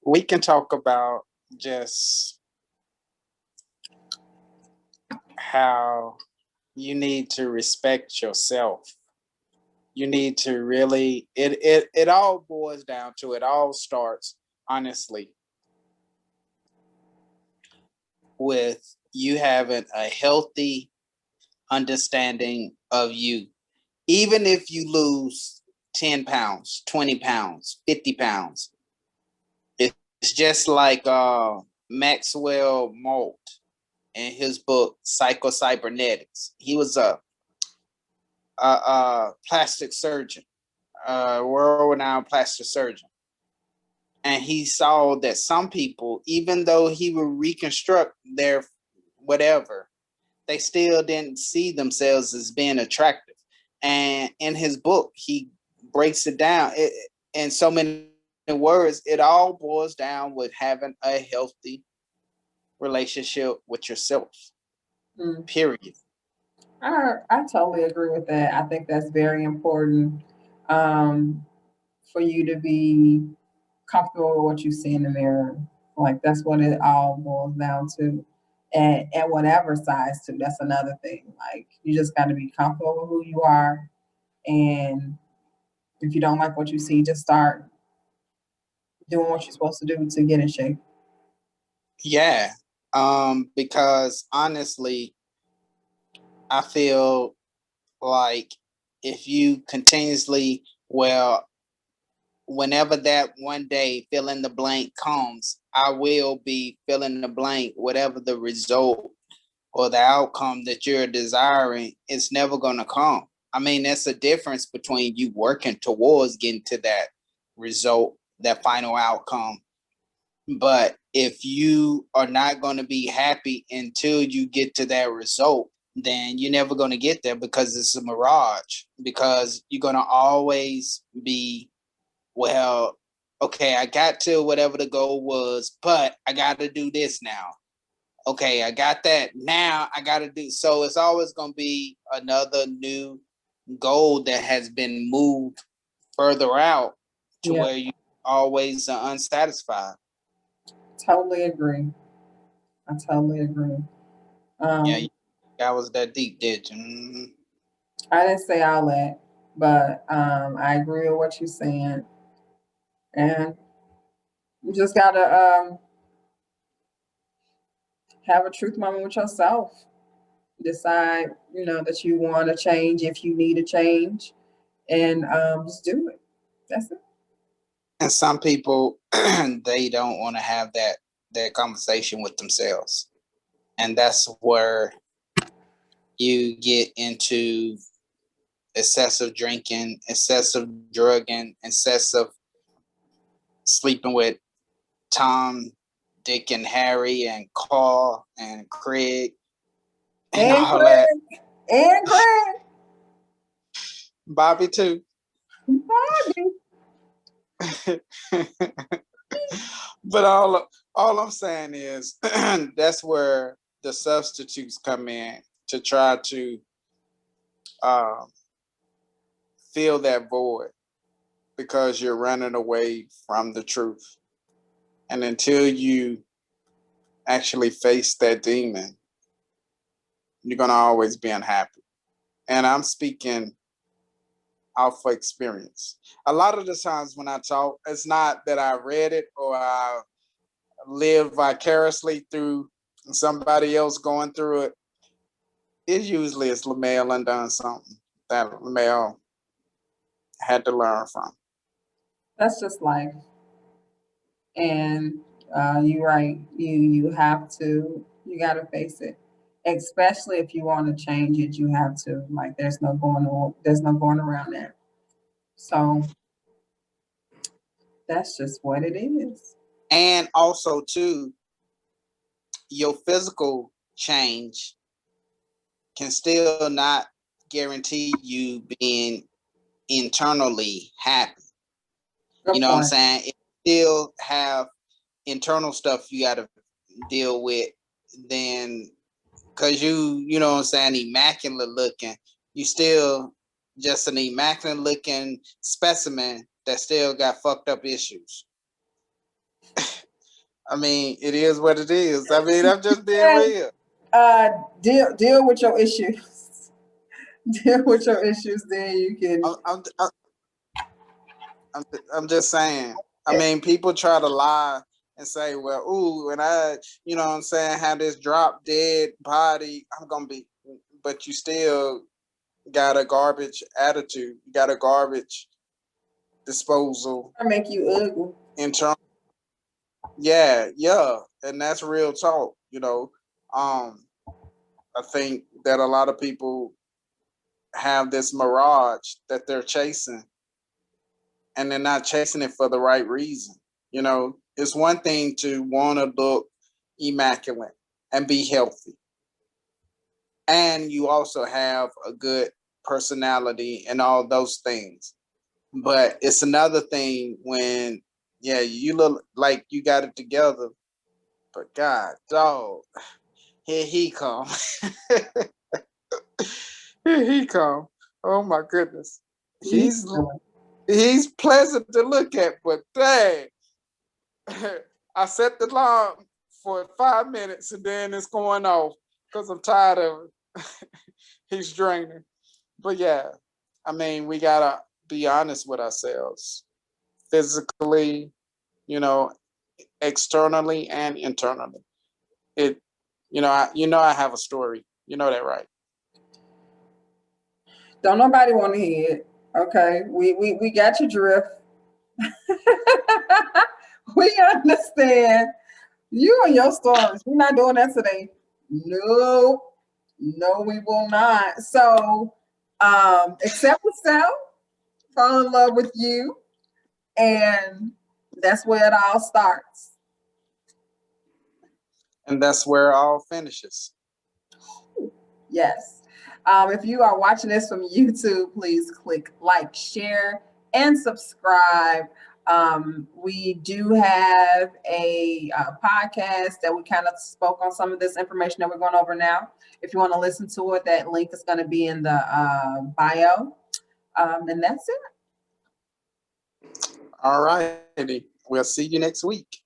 we can talk about just how you need to respect yourself. You need to really it all boils down to, it all starts honestly with you having a healthy understanding of you. Even if you lose 10 pounds, 20 pounds, 50 pounds, it's just like Maxwell Malt in his book Psycho-Cybernetics. He was a plastic surgeon, world-renowned plastic surgeon. And he saw that some people, even though he would reconstruct their whatever, they still didn't see themselves as being attractive. And in his book, he breaks it down in so many words. It all boils down with having a healthy relationship with yourself. Period. I totally agree with that. I think that's very important for you to be comfortable with what you see in the mirror. Like that's what it all boils down to. And at whatever size too. That's another thing. Like you just got to be comfortable with who you are. And if you don't like what you see, just start doing what you're supposed to do to get in shape. Yeah. Because honestly, I feel like if you continuously, well, whenever that one day fill in the blank comes, I will be filling the blank, whatever the result or the outcome that you're desiring, it's never going to come. I mean, that's a difference between you working towards getting to that result, that final outcome. But if you are not going to be happy until you get to that result, then you're never going to get there, because it's a mirage, because you're going to always be, well, okay, I got to whatever the goal was, but I got to do this now. Okay, I got that. Now I got to do. So it's always going to be another new goal that has been moved further out to where you always are unsatisfied. Totally agree. I totally agree. Yeah, that was that deep, did you? Mm-hmm. I didn't say all that, but I agree with what you're saying. And you just gotta have a truth moment with yourself. Decide, that you want to change if you need a change, and just do it. That's it. And some people, they don't want to have that conversation with themselves, and that's where you get into excessive drinking, excessive drugging, excessive sleeping with Tom, Dick, and Harry, and Carl, and Craig, and all Craig. that. And Craig. Bobby too. Bobby. But all I'm saying is that's where the substitutes come in to try to fill that void, because you're running away from the truth. And until you actually face that demon, you're going to always be unhappy. And I'm speaking off of experience. A lot of the times when I talk, it's not that I read it or I live vicariously through somebody else going through it. It usually is LaMail undone something that LaMail had to learn from. That's just life. And you're right. You have to. You got to face it. Especially if you want to change it, you have to. Like, there's no going around that. So that's just what it is. And also, too, your physical change can still not guarantee you being internally happy. You know what I'm saying? It still have internal stuff you got to deal with, then, because you know what I'm saying, immaculate looking, you still just an immaculate looking specimen that still got fucked up issues. I mean, it is what it is. I mean, I'm just being real. Deal with your issues. Deal with your issues, then you can. I'm just saying. I mean, people try to lie and say, well, ooh, when I, you know what I'm saying, have this drop dead body, I'm going to be, but you still got a garbage attitude. You got a garbage disposal. I make you ugly. In terms, yeah. And that's real talk, you know. I think that a lot of people have this mirage that they're chasing, and they're not chasing it for the right reason. You know, it's one thing to want to look immaculate and be healthy, and you also have a good personality and all those things. But it's another thing when, yeah, you look like you got it together, but God, dog, here he come. Here he come. Oh my goodness. He's pleasant to look at, but dang, I set the alarm for 5 minutes and then it's going off because I'm tired of it. He's draining. But yeah, I mean, we gotta be honest with ourselves, physically, you know, externally and internally. It, I have a story. You know that, right? Don't nobody want to hear it. Okay, we got your drift. We understand you and your stories. We're not doing that today. No, no, we will not. So, accept yourself, fall in love with you, and that's where it all starts. And that's where it all finishes. Yes. If you are watching this from YouTube, please click like, share, and subscribe. We do have a podcast that we kind of spoke on some of this information that we're going over now. If you want to listen to it, that link is going to be in the bio. And that's it. All righty. We'll see you next week.